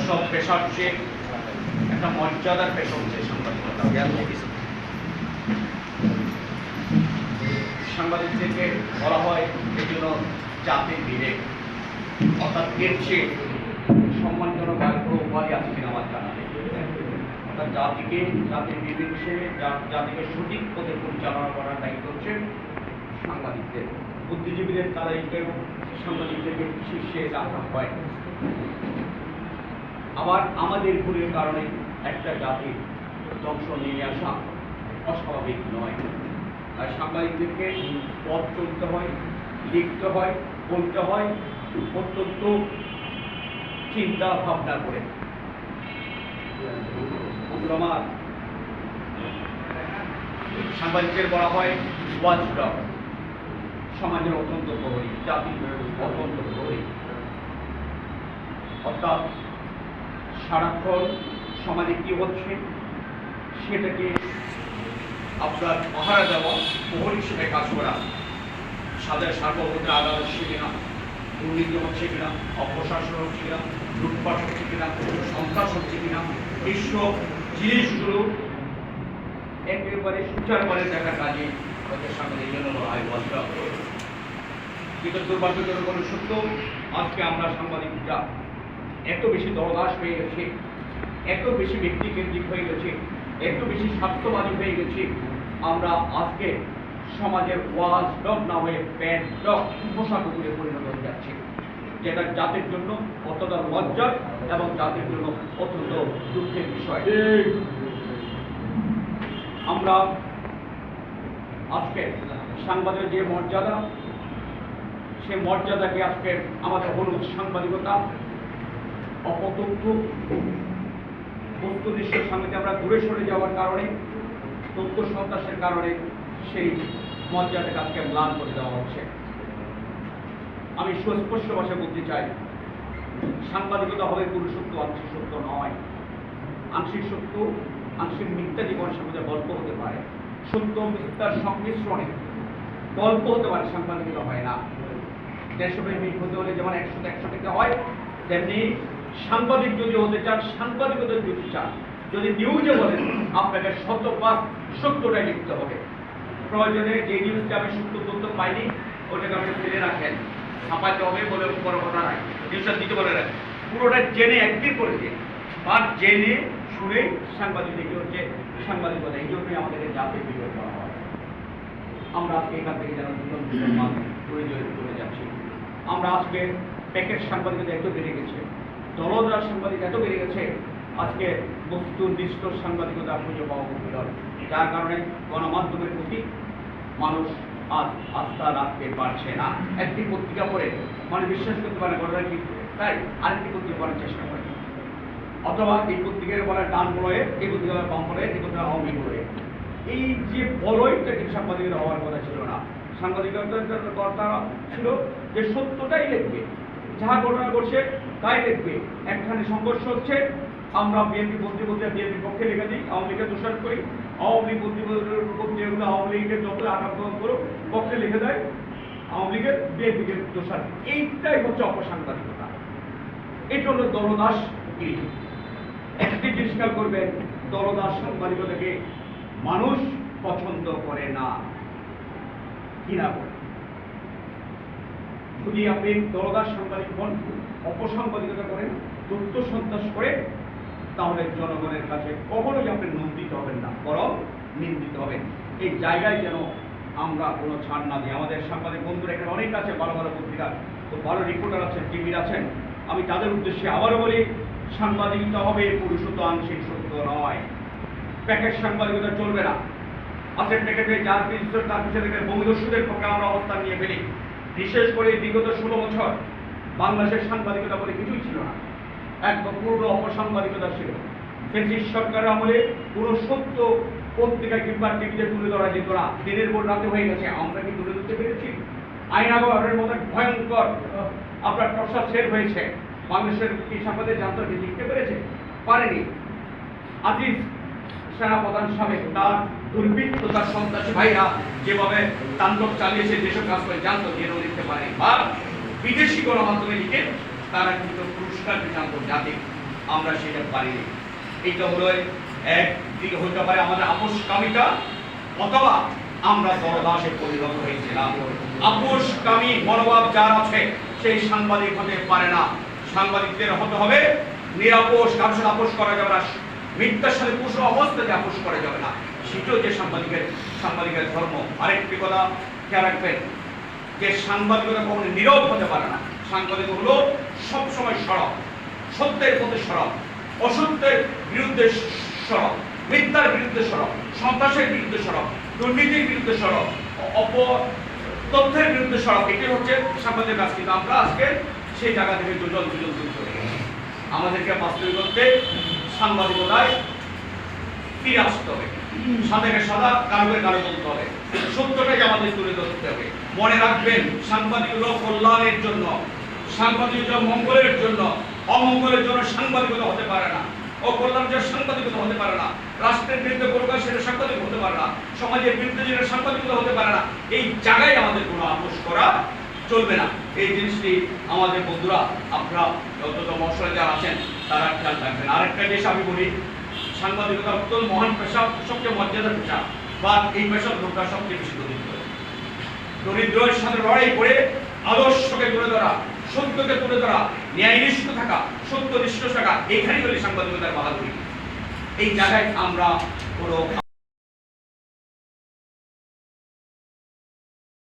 সব পেশার চেয়ে একটা মর্যাদার পেশা হচ্ছে সাংবাদিকতা। সাংবাদিকদেরকে বলা হয় এই জন্য জাতির বিবেক, অর্থাৎ এর চেয়ে সম্মানজনক আর কোনো উপাধি আছে কিনা আমার জানা নেই। অর্থাৎ জাতির বিবেক হিসেবে জাতিকে সঠিক পথে পরিচালনা করার দায়িত্ব হচ্ছে সাংবাদিকদের। বুদ্ধিজীবীদের তারা কেউ সাংবাদিকদেরকে শীর্ষে রাখা হয়। আবার আমাদের ভুলের কারণে একটা জাতির ধ্বংস নিয়ে আসা অস্বাভাবিক নয়। আর সাংবাদিকদেরকে পথ চলতে হয়, লিখতে হয়, বলতে হয় অত্যন্ত চিন্তা ভাবনা করে। আমার সাংবাদিকদের বলা হয় ওয়াচডগ, সমাজের অত্যন্ত প্রহরী, জাতির অত্যন্ত প্রহরী। অর্থাৎ সারাক্ষণ সমাজে কি হচ্ছে সেটাকে আপনার পাহারা দেওয়া, প্রহরী হিসেবে কাজ করা। সাধারণ সার্বভৌম আদালত হচ্ছে কিনা, দুর্নীতি হচ্ছে কিনা, অপশাসন হচ্ছে কিনা, লুটপাট হচ্ছে কিনা, সন্ত্রাস হচ্ছে কিনা, এইসব জিনিসগুলো একেবারে সুচারুভাবে দেখার কাজে হচ্ছে সাংবাদিক জন্য ওয়াচডগ। কিন্তু দুর্ভাগ্যজনক কোনো সত্য, আজকে আমরা সাংবাদিকরা এত বেশি দরদাস হয়ে গেছে, এত বেশি ব্যক্তিকেন্দ্রিক হয়ে গেছে, এত বেশি স্বার্থবাদী হয়ে গেছে, আমরা আজকে সমাজের ওয়াচডগ না হয়ে প্যাডডগ, পোষাকুকুরে পরিণত হয়ে যাচ্ছে, যেটা জাতির জন্য অত্যন্ত লজ্জার এবং জাতির জন্য অত্যন্ত দুঃখের বিষয়। আমরা আজকে সাংবাদিকের যে মর্যাদা, সে মর্যাদাকে আজকে আমাদের হলুদ সাংবাদিকতা অপতথ্য বস্তুনিষ্ঠের সঙ্গে আমরা দূরে সরে যাওয়ার কারণে, তথ্য সন্ত্রাসের কারণে সেই মর্যাদাকে আজকে ম্লান করে দেওয়া হচ্ছে। আমি সুস্পষ্ট ভাষায় বলতে চাই, সাংবাদিকতা হবে পুরুষত্ব, আংশিক সত্য নয়। আংশিক সত্য, আংশিক মিথ্যা জীবনের সঙ্গে গল্প হতে পারে, সত্য মিথ্যার সংমিশ্রণে গল্প হতে পারে, সাংবাদিকতা হয় না। দেশপ্রেমিক হতে হলে যেমন 100 থেকে হয়, তেমনি সাংবাদিক যদি হতে চান, সাংবাদিকতা যদি চান, যদি নিউজে বলেন, আপনাকে শতভাগ সত্যটাই লিখতে হবে। প্রয়োজনে যে নিউজটা আমি সত্য তথ্য পাইনি ওটাকে আপনি ফেলে রাখেন, ছাপাতে হবে বলে বড় কথা নাই, নিউজটা দিতে বলে রাখেন, পুরোটা জেনে একদিন করে দিন। আর জেনে শুনে সাংবাদিক হচ্ছে সাংবাদিকতা। এই জন্যই আমাদেরকে জাতির বিবেক করা হয়। আমরা আজকে এখান থেকে যেন দুজন চলে যাচ্ছি। আমরা আজকে প্যাকেট সাংবাদিকতা এত বেড়ে গেছে, দলদার সাংবাদিক এত বেড়ে গেছে, আজকে বস্তুনিষ্ঠ সাংবাদিকতা খুঁজে পাওয়া মুশকিল, যার কারণে গণমাধ্যমের প্রতি মানুষ আজ আস্থা রাখতে পারছে না। একটি পত্রিকা পড়ে মানে বিশ্বাস করতে পারে ঘটনা কি, তাই আরেকটি পত্রিকা পড়ার চেষ্টা করে, অথবা এই পত্রিকার বলে ডান বলয়ে, এই পত্রিকা বাম বলয়ে, এই পত্রিকা আওয়ামী বলয়ে। এই যে বলয়টা কিন্তু সাংবাদিকতা হওয়ার কথা ছিল না। সাংবাদিকতার কথা ছিল যে সত্যটাই লিখবে, যাহা ঘটনা করছে তাই লিখবে। একখানে সংঘর্ষ হচ্ছে, আমরা বিএনপি বিএনপির পক্ষে লিখে দিই, আওয়ামী লীগের দোষারোপ করি, আওয়ামী লীগ পত্রিকাগুলো আওয়ামী লীগের যত আঘাত করো পক্ষে লিখে দেয়, আওয়ামী লীগের বিএনপিকে দোষারোপ। এইটাই হচ্ছে অপসাংবাদিকতা, এটা হলো দলদাস গিরি। একটি জিনিস খেয়াল করবেন, দলদাস সাংবাদিকতাকে মানুষ পছন্দ করে না, ঘৃণা করে। যদি আপনি দলদাস সাংবাদিক হন, অপসাংবাদিকতা করেন, তথ্য সন্ত্রাস করে, তাহলে জনগণের কাছে কখনোই আপনি নন্দিত হবেন না, বরং নিন্দিত হবেন। এই জায়গায় যেন আমরা কোনো ছাড় না দিই। আমাদের সাংবাদিক বন্ধুরা এখানে অনেক আছে, ভালো ভালো পত্রিকা, খুব ভালো রিপোর্টার আছেন, টিভির আছেন। আমি তাদের উদ্দেশ্যে আবারও বলি, সাংবাদিকতা হবে পুরুষত্ব, আংশিক সত্য নয়। প্যাকেট সাংবাদিকতা চলবে না। আছে প্যাকেটে যার পিছনে তার পিছনে থেকে বঙ্গদস্যুদের পক্ষে আমরা অবস্থান নিয়ে ফেলি। বিশেষ করে বিগত 16 বছর বাংলাদেশের সাংবাদিকতা বলে কিছুই ছিল না, একদম পুরো অপসাংবাদিকতা ছিল। ব্রিটিশ সরকারের আমলে পুরো সত্য পত্রিকা কিংবা টিভিতে তুলে ধরা যেত না, দিনের পর রাতে হয়ে গেছে। আমরা কি তুলে ধরতে পেরেছি? আইনাগরের মধ্যে ভয়ঙ্কর আপনার টর্চার সেট হয়েছে, বাংলাদেশের কি সাংবাদিক জানতে লিখতে পেরেছে? পারেনি। আজিজ সেনাপ্রধান সাবেক তার দুর্বৃত্ত তার সন্ত্রাসী ভাইরা যেভাবে তাণ্ডব চালিয়েছে, যেসব কাজ করে জানতো জেনেও লিখতে পারে, আর বিদেশি গণমাধ্যমে লিখে তারা কিন্তু পুরস্কার দিতে আন্তর্জাতিক, আমরা সেটা পারিনি। এইটা হলো একদিকে হতে পারে আমাদের আপোষকামিতা, অথবা আমরা দরদাসে পরিণত হয়েছিলাম। আপোষকামী মনোভাব যার আছে সেই সাংবাদিক হতে পারে না। সাংবাদিকদের হতে হবে নিরাপোষ, কারোর সাথে আপোষ করা যাবে না, মিথ্যার সাথে পুরুষ অবস্থাতে আপোষ করা যাবে না। সেটাও যে সাংবাদিকের ধর্ম। আরেকটি কথা খেয়াল রাখবেন যে সাংবাদিকতা কখনো নীরব হতে পারে না। সাংবাদিক হলো সবসময় সরব, সত্যের পথে সরব, অসত্যের বিরুদ্ধে সরব, মিথ্যার বিরুদ্ধে সরব, সন্ত্রাসের বিরুদ্ধে সরব, দুর্নীতির বিরুদ্ধে সরব, তথ্যের বিরুদ্ধে সরব। এটি হচ্ছে সাংবাদিকের কাজ। কিন্তু আমরা আজকে সেই জায়গা থেকে দুজন যুক্ত হয়ে গেছি। আমাদেরকে বাস্তবিকতে সাংবাদিকতায় ফিরে আসতে হবে, সাদাকে সাদা, কালোকে কালো বলতে হবে, সত্যটাকে আমাদের তুলে ধরতে হবে। মনে রাখবেন, সাংবাদিকতা কল্যাণের জন্য, সাংবাদিকতা মঙ্গলের জন্য, অমঙ্গলের জন্য সাংবাদিকতা হতে পারে না। অকল্যাণের সাংবাদিকতা হতে পারে না। রাষ্ট্রের বিরুদ্ধে প্রকাশ সেটা সাংবাদিক হতে পারে না। সমাজের বিরুদ্ধে যেটা সাংবাদিকতা হতে পারে না। এই জায়গায় আমাদের কোনো আপোষ করা চলবে না। এই জিনিসটি আমাদের বন্ধুরা, আপনারা যত মশলা যারা আছেন তারা খেয়াল রাখবেন। আরেকটা জিনিস আমি বলি, সাংবাদিকতা অত্যন্ত মহান পেশা, সবচেয়ে মর্যাদার পেশা, বা এই পেশার লোকটা সবচেয়ে বেশি দরিদ্রের সাথে লড়াই করে আদর্শকে তুলে ধরা, সত্যকে তুলে ধরা, ন্যায়নিষ্ঠ থাকা, সত্যনিষ্ঠ থাকা, এইখানেই হলে সাংবাদিকতার বাহাদুরি। এই জায়গায় আমরা কোনো